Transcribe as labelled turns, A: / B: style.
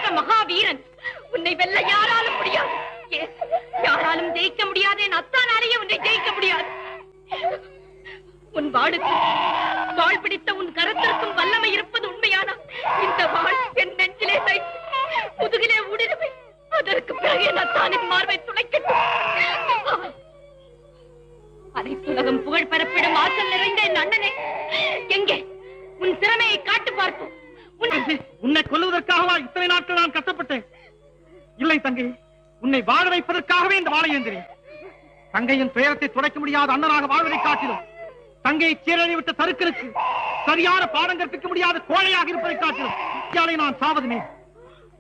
A: பெற்ற மகாவீரன். உன்னை வெல்ல யாராலும் முடியாது. யாராலும் ஜெயிக்க முடியாது. என் அத்தானாலேயே உன்னை ஜெயிக்க முடியாது. உன் வாளுக்கு வாள் பிடித்த உன் கரத்திற்கும் வல்லமை இருப்பது உண்மையானா இந்த வாள் என் நெஞ்சிலே தைத்து முதுகிலே ஊடுருவை. அதற்கு பிறகு என் அத்தானின் மார்பை துளைக்கட்டும். அனைத்துலகம் புகழ் பரப்பிடும் ஆற்றல் நிறைந்த என் அண்ணனே, எங்கே உன் திறமையை காட்டு பார்ப்போம்.
B: உன்னை கொல்லுவதற்காகவா இத்தனை நாட்கள் நான் கஷ்டப்பட்டேன்? இல்லை தங்கை, உன்னை வாழ வைப்பதற்காகவே இந்த வாழை ஏந்தினேன். தங்கையின் துயரத்தை துடைக்க முடியாத அண்ணனாக வாழ்வதை காட்டிலும் தங்கையை சீரழிவிட்ட தருக்களுக்கு சரியான பாடம் கற்பிக்க முடியாத கோழையாக இருப்பதை காட்டிலும் நான் சாவதுமே.